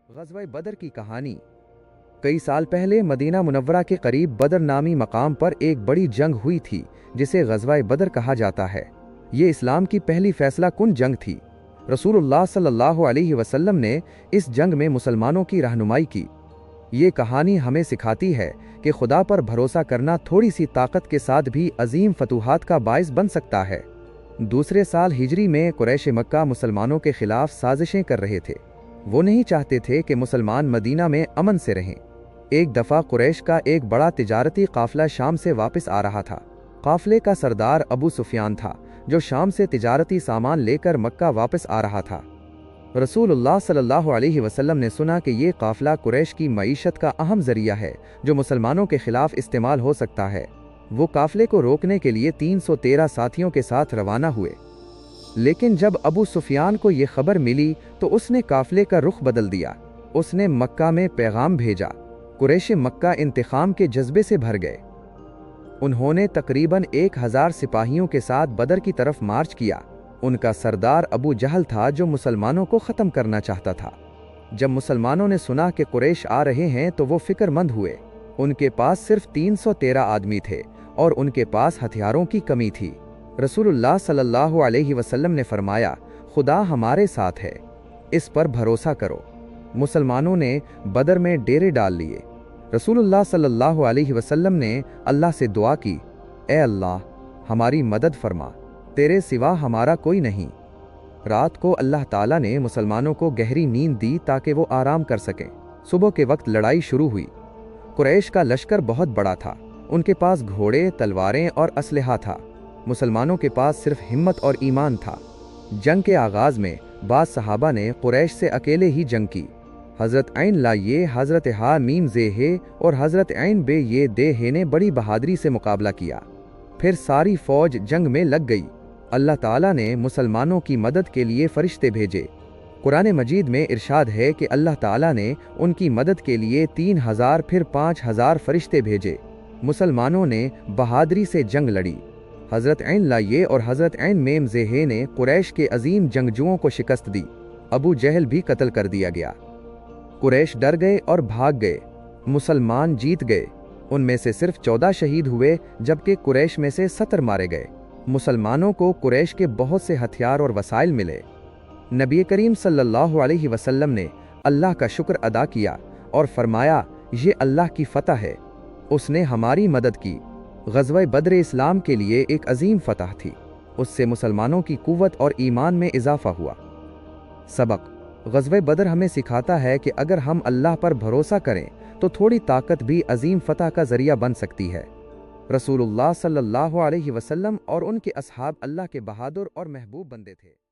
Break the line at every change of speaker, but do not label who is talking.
غزوہ بدر کی کہانی۔ کئی سال پہلے مدینہ منورہ کے قریب بدر نامی مقام پر ایک بڑی جنگ ہوئی تھی جسے غزوہ بدر کہا جاتا ہے۔ یہ اسلام کی پہلی فیصلہ کن جنگ تھی۔ رسول اللہ صلی اللہ علیہ وسلم نے اس جنگ میں مسلمانوں کی رہنمائی کی۔ یہ کہانی ہمیں سکھاتی ہے کہ خدا پر بھروسہ کرنا تھوڑی سی طاقت کے ساتھ بھی عظیم فتوحات کا باعث بن سکتا ہے۔ دوسرے سال ہجری میں قریش مکہ مسلمانوں کے خلاف سازشیں کر رہے تھے۔ وہ نہیں چاہتے تھے کہ مسلمان مدینہ میں امن سے رہیں۔ ایک دفعہ قریش کا ایک بڑا تجارتی قافلہ شام سے واپس آ رہا تھا۔ قافلے کا سردار ابو سفیان تھا جو شام سے تجارتی سامان لے کر مکہ واپس آ رہا تھا۔ رسول اللہ صلی اللہ علیہ وسلم نے سنا کہ یہ قافلہ قریش کی معیشت کا اہم ذریعہ ہے جو مسلمانوں کے خلاف استعمال ہو سکتا ہے۔ وہ قافلے کو روکنے کے لیے 313 ساتھیوں کے ساتھ روانہ ہوئے، لیکن جب ابو سفیان کو یہ خبر ملی تو اس نے قافلے کا رخ بدل دیا۔ اس نے مکہ میں پیغام بھیجا۔ قریش مکہ انتقام کے جذبے سے بھر گئے۔ انہوں نے تقریباً 1000 سپاہیوں کے ساتھ بدر کی طرف مارچ کیا۔ ان کا سردار ابو جہل تھا جو مسلمانوں کو ختم کرنا چاہتا تھا۔ جب مسلمانوں نے سنا کہ قریش آ رہے ہیں تو وہ فکر مند ہوئے۔ ان کے پاس صرف 313 آدمی تھے اور ان کے پاس ہتھیاروں کی کمی تھی۔ رسول اللہ صلی اللہ علیہ وسلم نے فرمایا، خدا ہمارے ساتھ ہے، اس پر بھروسہ کرو۔ مسلمانوں نے بدر میں ڈیرے ڈال لیے۔ رسول اللہ صلی اللہ علیہ وسلم نے اللہ سے دعا کی، اے اللہ ہماری مدد فرما، تیرے سوا ہمارا کوئی نہیں۔ رات کو اللہ تعالیٰ نے مسلمانوں کو گہری نیند دی تاکہ وہ آرام کر سکیں۔ صبح کے وقت لڑائی شروع ہوئی۔ قریش کا لشکر بہت بڑا تھا۔ ان کے پاس گھوڑے، تلواریں اور اسلحہ تھا۔ مسلمانوں کے پاس صرف ہمت اور ایمان تھا۔ جنگ کے آغاز میں بعض صحابہ نے قریش سے اکیلے ہی جنگ کی۔ حضرت عین لا یہ، حضرت ہا میم زے ہے اور حضرت عین بے یہ دے ہے نے بڑی بہادری سے مقابلہ کیا۔ پھر ساری فوج جنگ میں لگ گئی۔ اللہ تعالیٰ نے مسلمانوں کی مدد کے لیے فرشتے بھیجے۔ قرآن مجید میں ارشاد ہے کہ اللہ تعالیٰ نے ان کی مدد کے لیے 3000 پھر 5000 فرشتے بھیجے۔ مسلمانوں نے بہادری سے جنگ لڑی۔ حضرت عین لا یہ اور حضرت عین میم زے نے قریش کے عظیم جنگجوؤں کو شکست دی۔ ابو جہل بھی قتل کر دیا گیا۔ قریش ڈر گئے اور بھاگ گئے۔ مسلمان جیت گئے۔ ان میں سے صرف 14 شہید ہوئے جبکہ قریش میں سے 70 مارے گئے۔ مسلمانوں کو قریش کے بہت سے ہتھیار اور وسائل ملے۔ نبی کریم صلی اللہ علیہ وسلم نے اللہ کا شکر ادا کیا اور فرمایا، یہ اللہ کی فتح ہے، اس نے ہماری مدد کی۔ غزوہ بدر اسلام کے لیے ایک عظیم فتح تھی۔ اس سے مسلمانوں کی قوت اور ایمان میں اضافہ ہوا۔ سبق: غزوہ بدر ہمیں سکھاتا ہے کہ اگر ہم اللہ پر بھروسہ کریں تو تھوڑی طاقت بھی عظیم فتح کا ذریعہ بن سکتی ہے۔ رسول اللہ صلی اللہ علیہ وسلم اور ان کے اصحاب اللہ کے بہادر اور محبوب بندے تھے۔